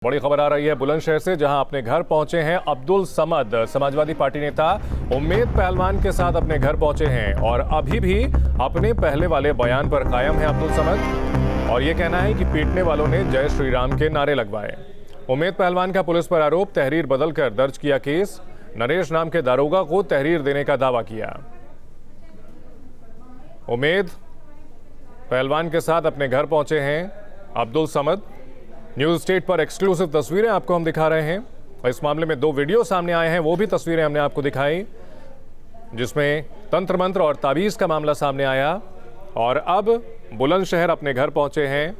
बड़ी खबर आ रही है बुलंदशहर से, जहां अपने घर पहुंचे हैं अब्दुल समद। समाजवादी पार्टी नेता उम्मेद पहलवान के साथ अपने घर पहुंचे हैं और अभी भी अपने पहले वाले बयान पर कायम है अब्दुल समद। और ये कहना है कि पीटने वालों ने जय श्री राम के नारे लगवाए। उम्मेद पहलवान का पुलिस पर आरोप, तहरीर बदलकर दर्ज किया केस। नरेश नाम के दारोगा को तहरीर देने का दावा किया। उम्मेद पहलवान के साथ अपने घर पहुंचे हैं अब्दुल समद। न्यूज़ स्टेट पर एक्सक्लूसिव तस्वीरें आपको हम दिखा रहे हैं और इस मामले में 2 वीडियो सामने आए हैं, वो भी तस्वीरें हमने आपको दिखाई जिसमें तंत्र मंत्र और ताबीज़ का मामला सामने आया। और अब बुलंदशहर अपने घर पहुंचे हैं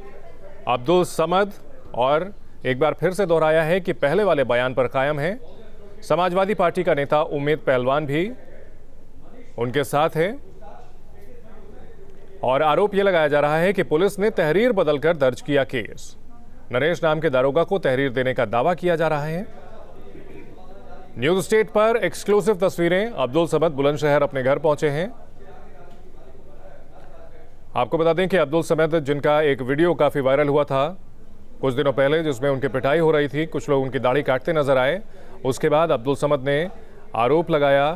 अब्दुल समद और एक बार फिर से दोहराया है कि पहले वाले बयान पर कायम है। समाजवादी पार्टी का नेता उम्मेद पहलवान भी उनके साथ है और आरोप यह लगाया जा रहा है कि पुलिस ने तहरीर बदलकर दर्ज किया केस। नरेश नाम के दारोगा को तहरीर देने का दावा किया जा रहा है। न्यूज़ स्टेट पर एक्सक्लूसिव तस्वीरें, अब्दुल समद बुलंदशहर अपने घर पहुंचे हैं। आपको बता दें कि अब्दुल समद, जिनका एक वीडियो काफ़ी वायरल हुआ था कुछ दिनों पहले, जिसमें उनकी पिटाई हो रही थी, कुछ लोग उनकी दाढ़ी काटते नजर आए। उसके बाद अब्दुल समद ने आरोप लगाया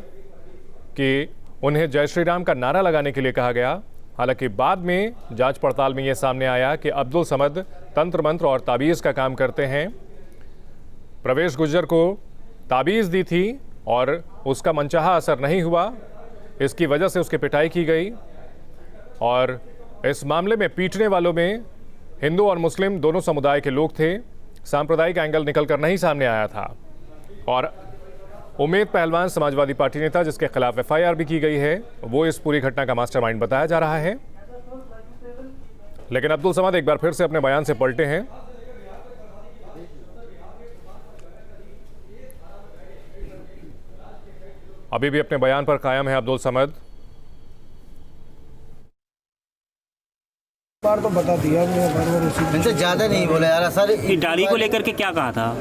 कि उन्हें जय श्री राम का नारा लगाने के लिए कहा गया। हालांकि बाद में जांच पड़ताल में यह सामने आया कि अब्दुल समद तंत्र मंत्र और ताबीज़ का काम करते हैं। प्रवेश गुर्जर को ताबीज़ दी थी और उसका मनचाहा असर नहीं हुआ, इसकी वजह से उसकी पिटाई की गई। और इस मामले में पीटने वालों में हिंदू और मुस्लिम दोनों समुदाय के लोग थे। सांप्रदायिक एंगल निकलकर नहीं सामने आया था। और उम्मेद पहलवान समाजवादी पार्टी नेता, जिसके खिलाफ FIR भी की गई है, वो इस पूरी घटना का मास्टरमाइंड बताया जा रहा है। लेकिन अब्दुल समद एक बार फिर से अपने बयान से पलटे हैं। अभी भी अपने बयान पर कायम है अब्दुल समद। बार तो बता दिया इनसे ज्यादा नहीं बोला यार सर। दाढ़ी को लेकर के क्या कहा था?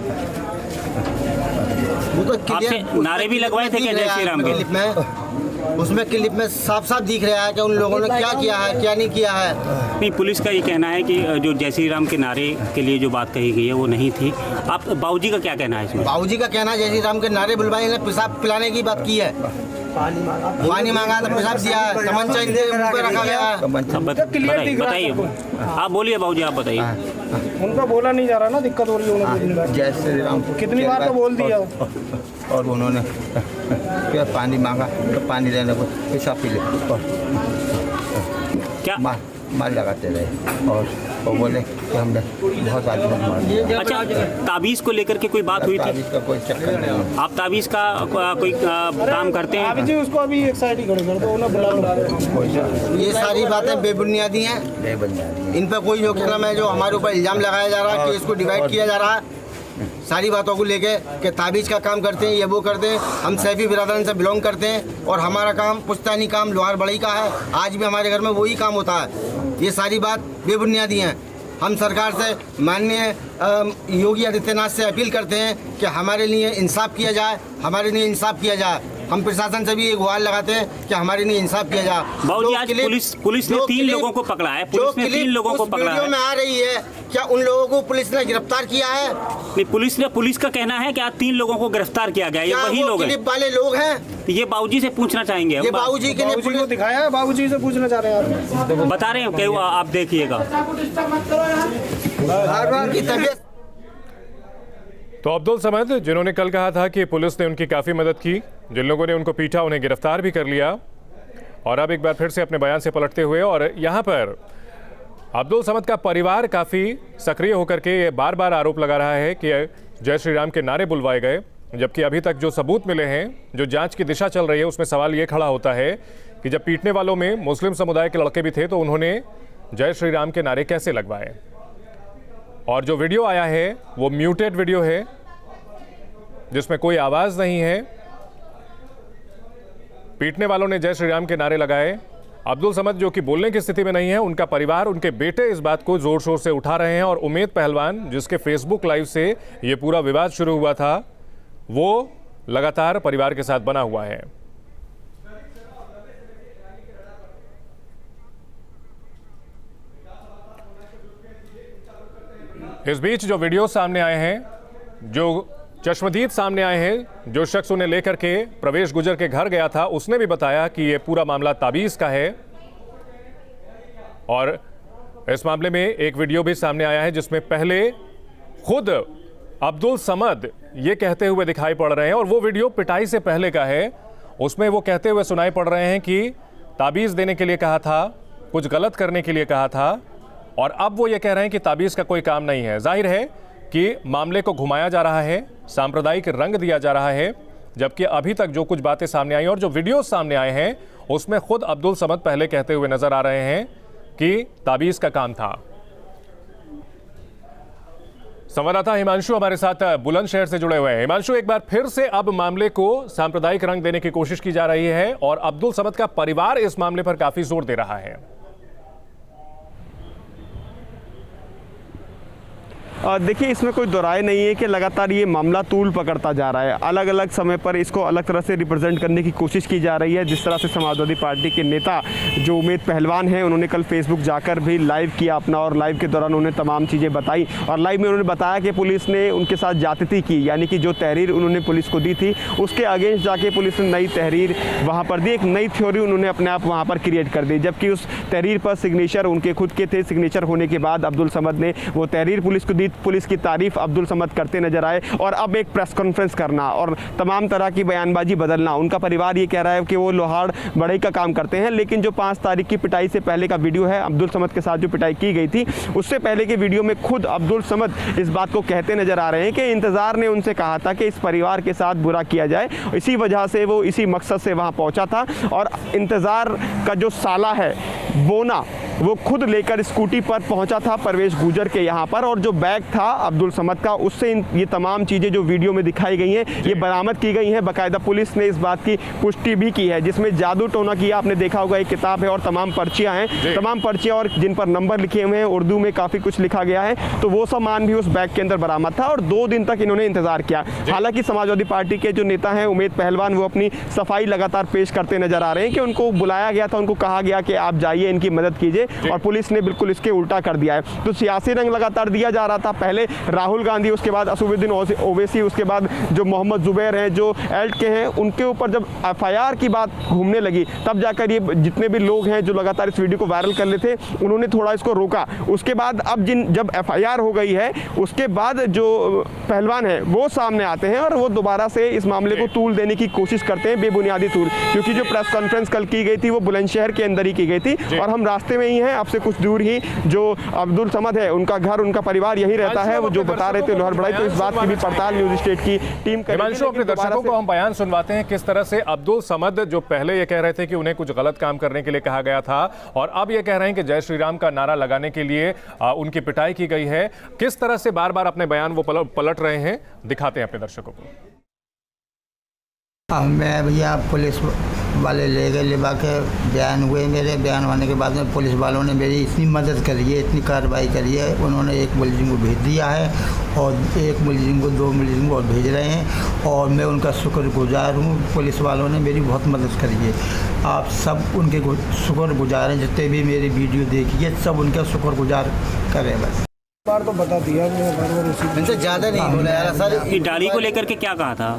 वो तो आपसे नारे भी लगवाए थे क्या जय श्री राम के? क्लिप में, उसमें क्लिप में साफ साफ दिख रहा है कि उन लोगों ने क्या किया है क्या नहीं किया है। नहीं, पुलिस का ये कहना है कि जो जय श्री राम के नारे के लिए जो बात कही गई है वो नहीं थी। आप बाबूजी का क्या कहना है इसमें? बाबूजी का कहना है जय श्री राम के नारे बुलवाए ने पेशाब पिलाने की बात की है। पानी मांगा तो पेशाब दिया है, तमंचा इनके मुंह पे रखा गया है। बताइए, आप बोलिए बाबूजी, आप बताइए। उनका बोला नहीं जा रहा ना, दिक्कत हो रही है उन्हें। जय श्री राम कितनी बार तो बोल दिया। और उन्होंने क्या पानी मांगा तो पानी लेने को पेशाब पी ले क्या मार लगाते रहे। और वो बोले कि हमने बहुत आदमी मार दिया। अच्छा, ताबीज़ को लेकर के कोई बात हुई थी? ताबीज़ का कोई चक्कर नहीं। आप ताबीज़ का कोई काम करते हैं? अभी जी उसको अभी एक साइड ही खड़े कर दो ना, बुला। ये सारी बातें बेबुनियादी हैं, इन पर कोई जोखिम है जो हमारे ऊपर इल्ज़ाम लगाया जा रहा है कि इसको डिवाइड किया जा रहा है सारी बातों को लेके कि ताबीज़ का काम करते हैं, ये वो करते हैं। हम सैफी बिरादरन से बिलोंग करते हैं और हमारा काम पुश्तैनी काम लोहार बड़ी का है। आज भी हमारे घर में वही काम होता है। ये सारी बात बेबुनियादी हैं। हम सरकार से, माननीय योगी आदित्यनाथ से अपील करते हैं कि हमारे लिए इंसाफ किया जाए, हमारे लिए इंसाफ किया जाए। हम प्रशासन से भी एक गुहार लगाते हैं कि हमारे लिए इंसाफ किया जाए। बाबूजी, आज पुलिस ने 3 लोगों को पकड़ा है। पुलिस ने 3 लोगों को पकड़ा है। में आ रही है, क्या उन लोगों को पुलिस ने गिरफ्तार किया है? नहीं, पुलिस का कहना है कि आज 3 लोगों को गिरफ्तार किया गया। ये वही लोग हैं? क्लिप वाले लोग हैं। ये बाबूजी से पूछना चाहेंगे। ये बाबूजी के लिए पुलिस को दिखाया है, बाबूजी से पूछना चाह रहे हैं आप। बता रहे हैं कि आप देखिएगा। तो अब्दुल समद, जिन्होंने कल कहा था कि पुलिस ने उनकी काफ़ी मदद की, जिन लोगों ने उनको पीटा उन्हें गिरफ्तार भी कर लिया, और अब एक बार फिर से अपने बयान से पलटते हुए, और यहाँ पर अब्दुल समद का परिवार काफ़ी सक्रिय होकर के ये बार बार आरोप लगा रहा है कि जय श्री राम के नारे बुलवाए गए, जबकि अभी तक जो सबूत मिले हैं, जो जांच की दिशा चल रही है, उसमें सवाल ये खड़ा होता है कि जब पीटने वालों में मुस्लिम समुदाय के लड़के भी थे तो उन्होंने जय श्री राम के नारे कैसे लगवाए। और जो वीडियो आया है वो म्यूटेड वीडियो है, जिसमें कोई आवाज़ नहीं है। पीटने वालों ने जय श्री राम के नारे लगाए। अब्दुल समद, जो कि बोलने की स्थिति में नहीं है, उनका परिवार, उनके बेटे इस बात को जोर शोर से उठा रहे हैं। और उम्मेद पहलवान, जिसके फेसबुक लाइव से ये पूरा विवाद शुरू हुआ था, वो लगातार परिवार के साथ बना हुआ है। इस बीच जो वीडियो सामने आए हैं, जो चश्मदीद सामने आए हैं, जो शख्स उन्हें लेकर के प्रवेश गुजर के घर गया था, उसने भी बताया कि यह पूरा मामला ताबीज़ का है। और इस मामले में एक वीडियो भी सामने आया है जिसमें पहले खुद अब्दुल समद ये कहते हुए दिखाई पड़ रहे हैं, और वो वीडियो पिटाई से पहले का है। उसमें वो कहते हुए सुनाई पड़ रहे हैं कि ताबीज़ देने के लिए कहा था, कुछ गलत करने के लिए कहा था, और अब वो ये कह रहे हैं कि ताबीज़ का कोई काम नहीं है। जाहिर है कि मामले को घुमाया जा रहा है, सांप्रदायिक रंग दिया जा रहा है, जबकि अभी तक जो कुछ बातें सामने आई और जो वीडियोस सामने आए हैं उसमें खुद अब्दुल समद पहले कहते हुए नजर आ रहे हैं कि ताबीज़ का काम था। संवाददाता हिमांशु हमारे साथ बुलंदशहर से जुड़े हुए हैं। हिमांशु, एक बार फिर से अब मामले को सांप्रदायिक रंग देने की कोशिश की जा रही है और अब्दुल समद का परिवार इस मामले पर काफी जोर दे रहा है। देखिए, इसमें कोई दोराय नहीं है कि लगातार ये मामला तूल पकड़ता जा रहा है। अलग अलग समय पर इसको अलग तरह से रिप्रेजेंट करने की कोशिश की जा रही है। जिस तरह से समाजवादी पार्टी के नेता जो उमेद पहलवान हैं, उन्होंने कल फेसबुक जाकर भी लाइव किया अपना, और लाइव के दौरान उन्होंने तमाम चीज़ें बताई, और लाइव में उन्होंने बताया कि पुलिस ने उनके साथ ज्यादती की, यानी कि जो तहरीर उन्होंने पुलिस को दी थी उसके अगेंस्ट जाके पुलिस ने नई तहरीर वहाँ पर दी। एक नई थ्योरी उन्होंने अपने आप वहाँ पर क्रिएट कर दी, जबकि उस तहरीर पर सिग्नेचर उनके खुद के थे। सिग्नेचर होने के बाद अब्दुल समद ने वो तहरीर पुलिस को दी, पुलिस की तारीफ अब्दुल समद करते नजर आए, और अब एक प्रेस कॉन्फ्रेंस करना और तमाम तरह की बयानबाजी बदलना। उनका परिवार ये कह रहा है कि वो लोहाड़ बढ़ई का काम करते हैं, लेकिन जो 5 तारीख की पिटाई से पहले का वीडियो है, अब्दुल समद के साथ जो पिटाई की गई थी, उससे पहले के वीडियो में खुद अब्दुल समद इस बात को कहते नजर आ रहे हैं कि इंतजार ने उनसे कहा था कि इस परिवार के साथ बुरा किया जाए, इसी वजह से वो इसी मकसद से वहां पहुंचा था। और इंतजार का जो साला है बोना, वो खुद लेकर स्कूटी पर पहुंचा था प्रवेश गुजर के यहाँ पर, और जो बैग था अब्दुल समद का, उससे ये तमाम चीज़ें जो वीडियो में दिखाई गई हैं ये बरामद की गई हैं। बाकायदा पुलिस ने इस बात की पुष्टि भी की है, जिसमें जादू टोना किया, आपने देखा होगा, एक किताब है और तमाम पर्चियाँ हैं, तमाम पर्चियाँ और जिन पर नंबर लिखे हुए हैं, उर्दू में काफ़ी कुछ लिखा गया है, तो वो सामान भी उस बैग के अंदर बरामद था। और 2 दिन तक इन्होंने इंतजार किया। हालांकि समाजवादी पार्टी के जो नेता हैं उमेद पहलवान, वो अपनी सफाई लगातार पेश करते नजर आ रहे हैं कि उनको बुलाया गया था, उनको कहा गया कि आप जाइए, इनकी मदद कीजिए, और पुलिस ने बिल्कुल इसके उल्टा कर दिया है। तो सियासी रंग लगातार दिया जा रहा था, पहले राहुल गांधी, उसके बाद असदुद्दीन ओवैसी, उसके बाद जो मोहम्मद जुबैर हैं जो एल्ट के हैं, उनके ऊपर जब एफआईआर की बात घूमने लगी, तब जाकर ये जितने भी लोग हैं जो लगातार इस वीडियो को वायरल कर रहे थे, उन्होंने थोड़ा इसको रोका। उसके बाद अब जब एफआईआर हो गई है, उसके बाद जो पहलवान है वो सामने आते हैं और वो दोबारा से इस मामले को तूल देने की कोशिश करते हैं, बेबुनियादी तूल। क्योंकि जो प्रेस कॉन्फ्रेंस कल की गई थी वो बुलंदशहर के अंदर ही की गई थी, और हम रास्ते में ही हैं, आपसे कुछ दूर ही जो अब्दुल समद है, उनका घर, उनका परिवार यही रहता है। वो जो बता रहे थे लोहाड़ बढ़ई, तो इस बात की भी पड़ताल न्यूज स्टेट की टीम करेगी। हिमांशु, अपने दर्शकों को हम बयान सुनवाते हैं किस तरह से अब्दुल समद, जो पहले ये कह रहे थे कि उन्हें कुछ गलत काम करने के लिए कहा गया था, और अब ये कह रहे हैं कि जय श्री राम का नारा लगाने के लिए उनकी पिटाई की गई है, किस तरह से बार बार अपने बयान वो पलट रहे हैं, दिखाते हैं अपने दर्शकों को। मैं भैया पुलिस वाले ले गए, ले के बयान हुए, मेरे बयान होने के बाद में पुलिस वालों ने मेरी इतनी मदद करी है, इतनी कार्रवाई करी है। उन्होंने एक मुलजिम को भेज दिया है, और एक मुलजिम को, 2 मुलजिम को और भेज रहे हैं, और मैं उनका शुक्रगुजार हूँ। पुलिस वालों ने मेरी बहुत मदद करी है। आप सब उनके शुक्रगुजार हैं, जितने भी मेरी वीडियो देखी है सब उनका शुक्रगुजार करें। बस बार तो बता दिया, इनसे ज़्यादा नहीं बोला यार सर। कि गाड़ी को लेकर के क्या कहा था?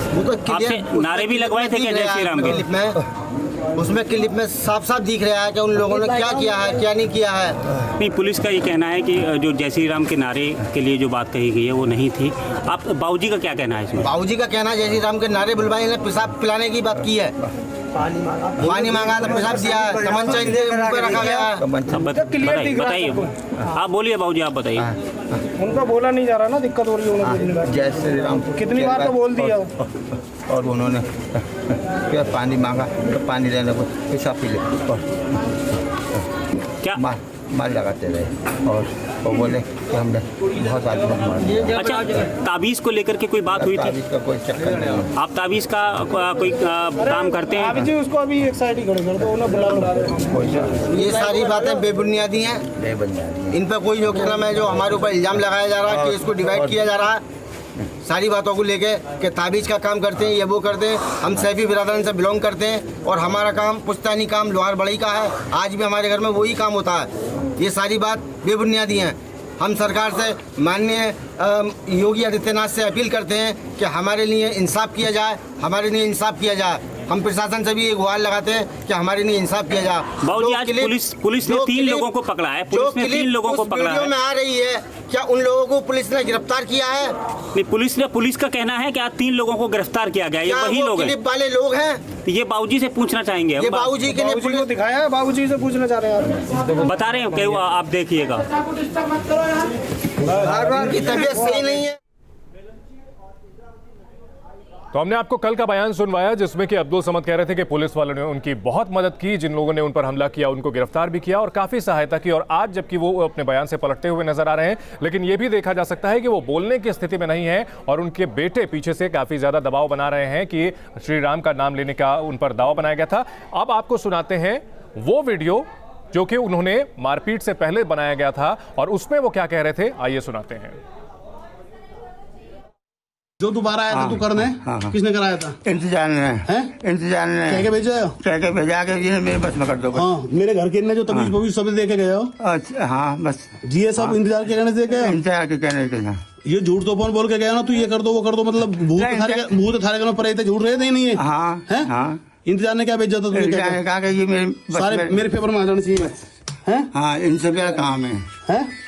वो तो आपसे नारे भी लगवाए थे क्या जय श्री राम के? क्लिप में, उसमें क्लिप में साफ साफ दिख रहा है कि उन लोगों ने क्या किया है, क्या नहीं किया है। नहीं, पुलिस का ये कहना है कि जो जय श्री राम के नारे के लिए जो बात कही गई है वो नहीं थी। आप बाबूजी का क्या कहना है इसमें? बाबूजी का कहना है जय श्री राम के नारे बुलवाए ने, पेशाब पिलाने की बात की है, पानी मांगा तो पेशाब दिया है, तमंचा इनके मुंह पे रखा गया है। बताइए, आप बोलिए बाबूजी, आप बताइए। उनका बोला नहीं जा रहा ना, दिक्कत हो रही है उन्हें। जय श्री राम कितनी बार तो बोल दिया, और उन्होंने फिर पानी मांगा तो पानी लेने को पेशाब पी ले, और क्या मार लगाते रहे, और वो बोले कि हमने बहुत आदमी मार दिया। अच्छा, ताबीज़ को लेकर के कोई बात हुई थी? ताबीज़ का कोई चक्कर नहीं है। आप ताबीज़ का कोई काम करते हैं? अभी जी उसको अभी एक साइड ही खड़े कर दो, उन्हें बुला। ये सारी बातें बेबुनियादी हैं, इन पर कोई जो कहना है, जो हमारे ऊपर इल्ज़ाम लगाया जा रहा है कि इसको डिवाइड किया जा रहा है, सारी बातों को लेके कि ताबीज़ का काम करते हैं, ये वो करते हैं। हम सैफी बिरादरन से बिलोंग करते हैं, और हमारा काम पुश्तैनी काम लोहाड़ बढ़ई का है। आज भी हमारे घर में वही काम होता है। ये सारी बात बेबुनियादी हैं। हम सरकार से माननीय योगी आदित्यनाथ से अपील करते हैं कि हमारे लिए इंसाफ किया जाए, हमारे लिए इंसाफ किया जाए। हम प्रशासन से भी एक गुहार लगाते हैं कि हमारे लिए इंसाफ किया जाए। बाबूजी, आज पुलिस ने 3 लोगों को पकड़ा है। पुलिस ने 3 लोगों को पकड़ा है। में आ रही है, क्या उन लोगों को पुलिस ने गिरफ्तार किया है? नहीं, पुलिस का कहना है कि आज 3 लोगों को गिरफ्तार किया गया। ये वही लोग हैं, क्लिप वाले लोग हैं। ये बाबूजी से पूछना चाहेंगे। ये बाबूजी के लिए को दिखाया है, बाबूजी से पूछना चाह रहे हैं। बता रहे हैं कि आप देखिएगा, उनकी तबीयत सही नहीं है। तो हमने आपको कल का बयान सुनवाया जिसमें कि अब्दुल समद कह रहे थे कि पुलिस वालों ने उनकी बहुत मदद की, जिन लोगों ने उन पर हमला किया उनको गिरफ्तार भी किया और काफ़ी सहायता की। और आज जबकि वो अपने बयान से पलटते हुए नजर आ रहे हैं, लेकिन ये भी देखा जा सकता है कि वो बोलने की स्थिति में नहीं है और उनके बेटे पीछे से काफ़ी ज़्यादा दबाव बना रहे हैं कि श्री राम का नाम लेने का उन पर दावा बनाया गया था। अब आपको सुनाते हैं वो वीडियो जो कि उन्होंने मारपीट से पहले बनाया गया था और उसमें वो क्या कह रहे थे, आइए सुनाते हैं। जो दोबारा आया था तू करने, किसने कराया था? इंतजार ने कह के भेजा हो? कह के भेजा के जी मेरे बस में कर दो। हाँ, मेरे घर के ने जो तमीज बमीज सब देखे गए हो। अच्छा, हाँ बस जी, ये सब इंतजार के कहने से गए। इंतजार के कहने के ना ये झूठ तो फोन बोल के गया ना, तू ये कर दो वो कर दो, मतलब भूत थारे के परे थे, झूठ रहे थे नहीं है। हाँ हैं? हाँ, इंतजार ने क्या भेजा था तुझे? कहा कि ये सारे मेरे फेवर में आ जाना चाहिए हैं? हाँ, इनसे मेरा काम है,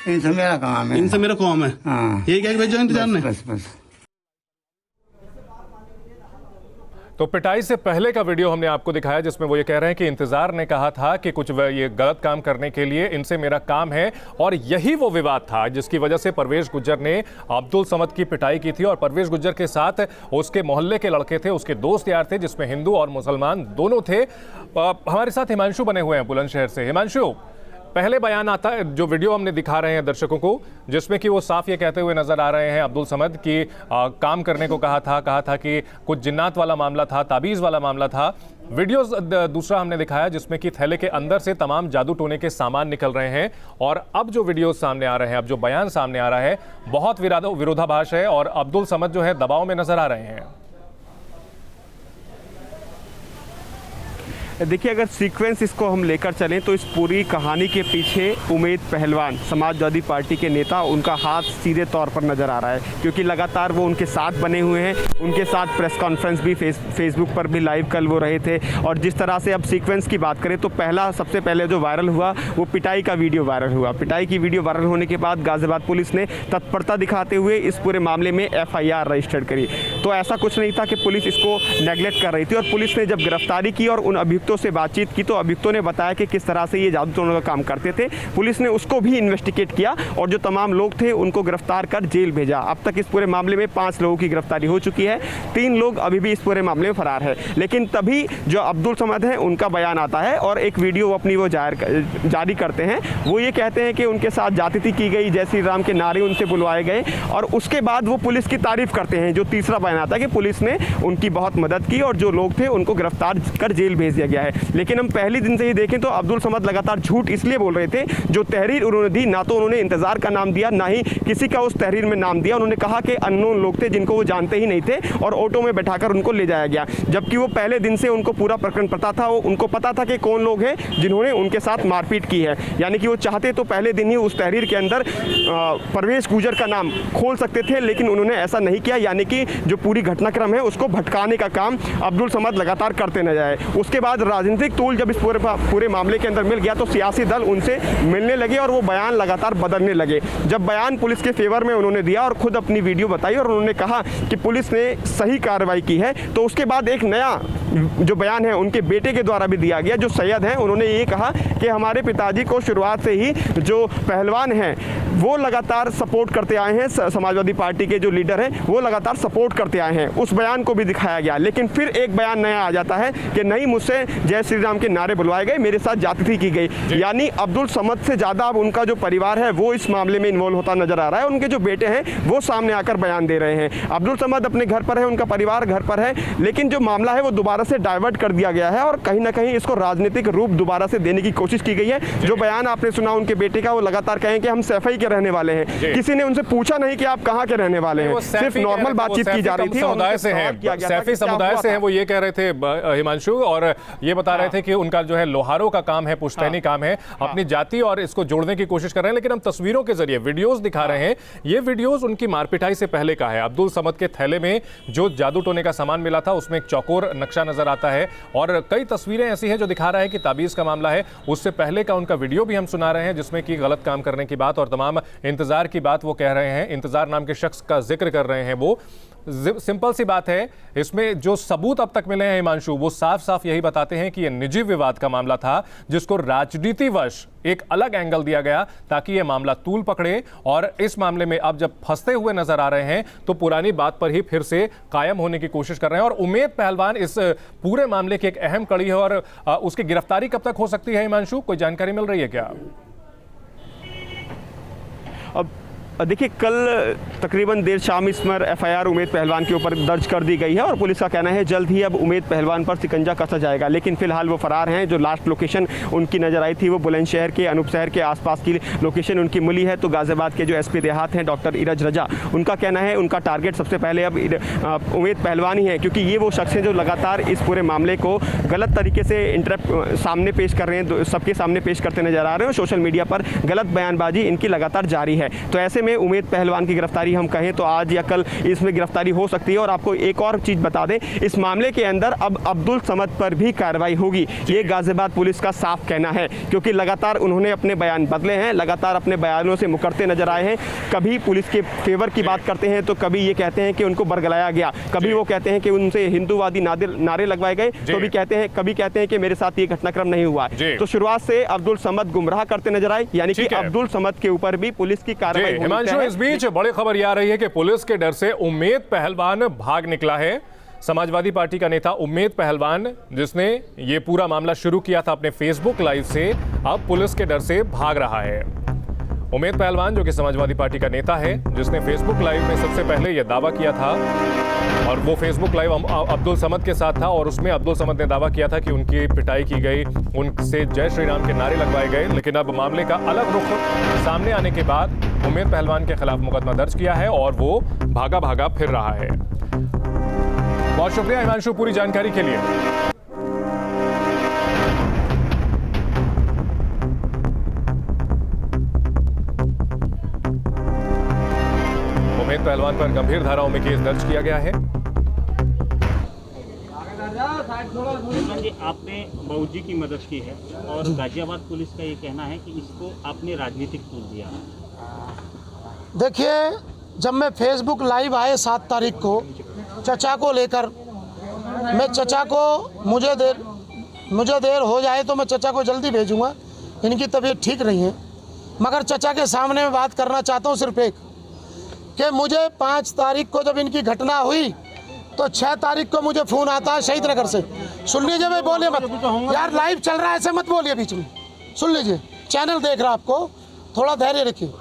इनसे मेरा काम है, इनसे मेरा काम है। हाँ, ये क्या भेजा इंतजार ने? बस बस। तो पिटाई से पहले का वीडियो हमने आपको दिखाया जिसमें वो ये कह रहे हैं कि इंतजार ने कहा था कि कुछ ये गलत काम करने के लिए इनसे मेरा काम है, और यही वो विवाद था जिसकी वजह से परवेश गुज्जर ने अब्दुल समद की पिटाई की थी। और परवेश गुज्जर के साथ उसके मोहल्ले के लड़के थे, उसके दोस्त यार थे, जिसमें हिंदू और मुसलमान दोनों थे। हमारे साथ हिमांशु बने हुए हैं बुलंदशहर से। हिमांशु, पहले बयान आता है जो वीडियो हमने दिखा रहे हैं दर्शकों को, जिसमें कि वो साफ ये कहते हुए नजर आ रहे हैं अब्दुल समद कि काम करने को कहा था कि कुछ जिन्नात वाला मामला था, ताबीज़ वाला मामला था। वीडियो दूसरा हमने दिखाया जिसमें कि थैले के अंदर से तमाम जादू टोने के सामान निकल रहे हैं। और अब जो वीडियो सामने आ रहे हैं, अब जो बयान सामने आ रहा है, बहुत विरोधाभास है और अब्दुल समद जो है दबाव में नजर आ रहे हैं। देखिए, अगर सीक्वेंस इसको हम लेकर चलें तो इस पूरी कहानी के पीछे उमेद पहलवान, समाजवादी पार्टी के नेता, उनका हाथ सीधे तौर पर नज़र आ रहा है, क्योंकि लगातार वो उनके साथ बने हुए हैं। उनके साथ प्रेस कॉन्फ्रेंस भी फेसबुक पर भी लाइव कल वो रहे थे। और जिस तरह से अब सीक्वेंस की बात करें तो सबसे पहले जो वायरल हुआ वो पिटाई का वीडियो वायरल हुआ। पिटाई की वीडियो वायरल होने के बाद गाजियाबाद पुलिस ने तत्परता दिखाते हुए इस पूरे मामले में FIR रजिस्टर्ड करी। तो ऐसा कुछ नहीं था कि पुलिस इसको नेगलेक्ट कर रही थी। और पुलिस ने जब गिरफ्तारी की और उन अभियुक्तों से बातचीत की तो अभियुक्तों ने बताया कि किस तरह से ये जादू टोने का काम करते थे। पुलिस ने उसको भी इन्वेस्टिगेट किया और जो तमाम लोग थे उनको गिरफ्तार कर जेल भेजा। अब तक इस पूरे मामले में 5 लोगों की गिरफ्तारी हो चुकी है, 3 लोग अभी भी इस पूरे मामले में फरार है। लेकिन तभी जो अब्दुल समद है उनका बयान आता है और एक वीडियो अपनी वो जारी करते हैं। वो ये कहते हैं कि उनके साथ जातिथी की गई, जय श्री राम के नारे उनसे बुलवाए गए, और उसके बाद वो पुलिस की तारीफ करते हैं। जो तीसरा बयान आता है कि पुलिस ने उनकी बहुत मदद की और जो लोग थे उनको गिरफ्तार कर जेल भेज दिया गया है। लेकिन हम पहले दिन से ही देखें तो अब्दुल समद लगातार झूठ इसलिए बोल रहे थे। जो तहरीर उन्होंने दी, ना तो उन्होंने इंतजार का नाम दिया, ना ही किसी का उस तहरीर में नाम दिया। उन्होंने कहा कि अननोन लोग थे जिनको वो जानते ही नहीं थे और ऑटो में बैठाकर उनको ले जाया गया, जबकि वो पहले दिन से उनको पूरा प्रकरण पता था। उनको पता था कि कौन लोग हैं जिन्होंने उनके साथ मारपीट की है। यानी कि वो चाहते तो पहले दिन ही उस तहरीर के अंदर परवेश गुज्जर का नाम खोल सकते थे, लेकिन उन्होंने ऐसा नहीं किया। यानी कि जो पूरी घटनाक्रम है उसको भटकाने का काम अब्दुल समद लगातार करते न जाए। उसके बाद राजनीतिक तूल जब इस पूरे मामले के अंदर मिल गया तो सियासी दल उनसे मिलने लगे और वो बयान लगातार बदलने लगे। जब बयान पुलिस के फेवर में उन्होंने दिया और खुद अपनी वीडियो बताई और उन्होंने कहा कि पुलिस ने सही कार्रवाई की है, तो उसके बाद एक नया जो बयान है उनके बेटे के द्वारा भी दिया गया, जो सैयद हैं। उन्होंने ये कहा कि हमारे पिताजी को शुरुआत से ही जो पहलवान हैं वो लगातार सपोर्ट करते आए हैं, समाजवादी पार्टी के जो लीडर हैं वो लगातार सपोर्ट करते आए हैं। उस बयान को भी दिखाया गया। लेकिन फिर एक बयान नया आ जाता है कि नहीं, मुझसे जय श्री राम के नारे बुलवाए गए, मेरे साथ जातिथी की गई। यानी अब्दुल समद से ज़्यादा अब उनका जो परिवार है वो इस मामले में इन्वॉल्व होता नजर आ रहा है। उनके जो बेटे हैं वो सामने आकर बयान दे रहे हैं। अब्दुल समद अपने घर पर है, उनका परिवार घर पर है, लेकिन जो मामला है वो दोबारा से डाइवर्ट कर दिया गया है और कहीं ना कहीं इसको राजनीतिक रूप दोबारा से देने की कोशिश की गई है। जो बयान आपने सुना उनके बेटे का, वो लगातार कहें कि हम सैफई के रहने वाले हैं। किसी ने उनसे पूछा नहीं कि आप कहाँ के रहने वाले हैं, सिर्फ नॉर्मल बातचीत की जा रही है। रही थी। समुदाय से हैं, सैफी समुदाय से हैं, वो ये कह रहे थे हिमांशु, और ये बता रहे थे कि उनका जो है लोहारों का काम है, पुश्तैनी काम है, अपनी जाति और इसको जोड़ने की कोशिश कर रहे हैं। लेकिन हम तस्वीरों के जरिए वीडियोस दिखा रहे हैं, ये वीडियोस उनकी मारपिटाई से पहले का है। अब्दुल समद के थैले में जो जादू टोने का सामान मिला था उसमें एक चौकोर नक्शा नजर आता है, और कई तस्वीरें ऐसी हैं जो दिखा रहा है कि ताबीज का मामला है। उससे पहले का उनका वीडियो भी हम सुना रहे हैं जिसमें कि गलत काम करने की बात और तमाम इंतजार की बात वो कह रहे हैं। इंतजार नाम के शख्स का जिक्र कर रहे हैं वो। सिंपल सी बात है, इसमें जो सबूत अब तक मिले हैं हिमांशु, वो साफ साफ यही बताते हैं कि यह निजी विवाद का मामला था जिसको राजनीतिवश एक अलग एंगल दिया गया ताकि यह मामला तूल पकड़े। और इस मामले में अब जब फंसते हुए नजर आ रहे हैं तो पुरानी बात पर ही फिर से कायम होने की कोशिश कर रहे हैं। और उमेद पहलवान इस पूरे मामले की एक अहम कड़ी है, और उसकी गिरफ्तारी कब तक हो सकती है हिमांशु, कोई जानकारी मिल रही है क्या? अब देखिए, कल तकरीबन देर शाम इस पर एफआईआर उमेद पहलवान के ऊपर दर्ज कर दी गई है और पुलिस का कहना है जल्द ही अब उमेद पहलवान पर शिकंजा कसा जाएगा। लेकिन फिलहाल वो फरार हैं। जो लास्ट लोकेशन उनकी नज़र आई थी वो बुलंदशहर के अनूप शहर के आसपास की लोकेशन उनकी मिली है। तो गाजियाबाद के जो एसपी देहात हैं डॉक्टर इरज रजा, उनका कहना है उनका टारगेट सबसे पहले अब उमेद पहलवान ही है, क्योंकि ये वो शख्स हैं जो लगातार इस पूरे मामले को गलत तरीके से सामने पेश कर रहे हैं, सबके सामने पेश करते नजर आ रहे हैं और सोशल मीडिया पर गलत बयानबाजी इनकी लगातार जारी है। तो ऐसे में उमेद पहलवान की गिरफ्तारी हम कहें तो आज या कल इसमें गिरफ्तारी हो सकती है। और आपको एक और चीज़ बता दें, इस मामले के अंदर अब अब्दुल समद पर भी कार्रवाई होगी, ये गाजियाबाद पुलिस का साफ कहना है, क्योंकि लगातार उन्होंने अपने बयान बदले हैं, लगातार अपने बयानों से मुकरते नजर आए हैं। कभी पुलिस के फेवर की बात करते हैं तो कभी ये कहते हैं कि उनको बरगलाया गया, कभी वो कहते हैं कि उनसे हिंदूवादी नारे लगवाए गए, तो कभी कहते हैं कि मेरे साथ ये घटनाक्रम नहीं हुआ। तो शुरुआत से अब्दुल समद गुमराह करते नजर आए, यानी कि अब्दुल समद के ऊपर भी पुलिस की कार्रवाई। इस बीच बड़ी खबर यह आ रही है कि पुलिस के डर से उमेद पहलवान भाग निकला है। समाजवादी पार्टी का नेता उमेद पहलवान, जिसने ये पूरा मामला शुरू किया था अपने फेसबुक लाइव से, अब पुलिस के डर से भाग रहा है। उमेद पहलवान जो कि समाजवादी पार्टी का नेता है, जिसने फेसबुक लाइव में सबसे पहले यह दावा किया था, और वो फेसबुक लाइव अब्दुल समद के साथ था, और उसमें अब्दुल समद ने दावा किया था कि उनकी पिटाई की गई, उनसे जय श्री राम के नारे लगवाए गए। लेकिन अब मामले का अलग रुख सामने आने के बाद उमेद पहलवान के खिलाफ मुकदमा दर्ज किया है और वो भागा भागा फिर रहा है। बहुत शुक्रिया हिमांशु पूरी जानकारी के लिए। उमेद पहलवान पर गंभीर धाराओं में केस दर्ज किया गया है। जी, आपने बाबूजी की मदद की है और गाजियाबाद पुलिस का ये कहना है कि इसको आपने राजनीतिक तूल दिया। देखिए, जब मैं फेसबुक लाइव आए 7 तारीख को चचा को लेकर, मैं चचा को मुझे देर हो जाए तो मैं चचा को जल्दी भेजूंगा, इनकी तबीयत ठीक नहीं है। मगर चचा के सामने मैं बात करना चाहता हूँ सिर्फ एक, कि मुझे 5 तारीख को जब इनकी घटना हुई तो 6 तारीख को मुझे फ़ोन आता है शहीद नगर से। सुन लीजिए, मैं बोलिए मत यार, लाइव चल रहा है ऐसे मत बोलिए बीच में, सुन लीजिए, चैनल देख रहा आपको, थोड़ा धैर्य रखिए।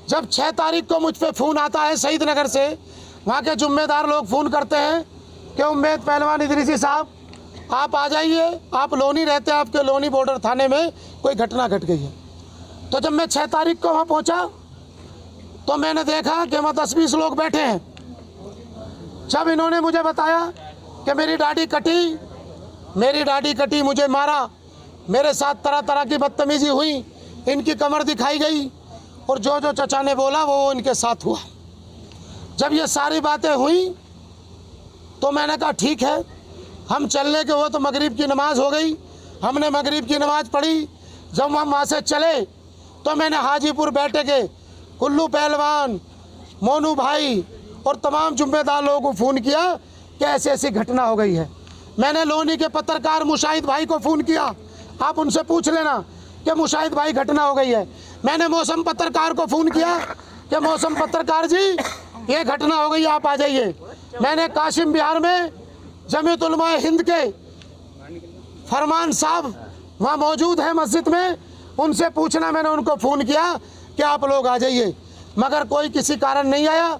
जब 6 तारीख को मुझ पे फ़ोन आता है शहीद नगर से, वहाँ के जिम्मेदार लोग फ़ोन करते हैं कि उमेद पहलवान इदरीसी साहब आप आ जाइए, आप लोनी रहते हैं, आपके लोनी बॉर्डर थाने में कोई घटना घट गई है। तो जब मैं 6 तारीख को वहाँ पहुँचा तो मैंने देखा कि वहाँ 10-20 लोग बैठे हैं। जब इन्होंने मुझे बताया कि मेरी दाढ़ी कटी, मुझे मारा, मेरे साथ तरह तरह की बदतमीजी हुई, इनकी कमर दिखाई गई, और जो जो चचा ने बोला वो इनके साथ हुआ। जब ये सारी बातें हुई तो मैंने कहा ठीक है, हम चलने के हुए तो मगरिब की नमाज़ हो गई, हमने मगरिब की नमाज़ पढ़ी। जब हम वहाँ से चले तो मैंने हाजीपुर बैठे के कुल्लू पहलवान, मोनू भाई और तमाम जिम्मेदार लोगों को फ़ोन किया कि ऐसी ऐसी घटना हो गई है। मैंने लोनी के पत्रकार मुशाहिद भाई को फ़ोन किया, आप उनसे पूछ लेना कि मुशाहिद भाई घटना हो गई है। मैंने मौसम पत्रकार को फ़ोन किया कि मौसम पत्रकार जी ये घटना हो गई, आप आ जाइए। मैंने काशिम बिहार में जमीयत उलमा हिंद के फरमान साहब वहाँ मौजूद हैं मस्जिद में, उनसे पूछना, मैंने उनको फ़ोन किया कि आप लोग आ जाइए, मगर कोई किसी कारण नहीं आया।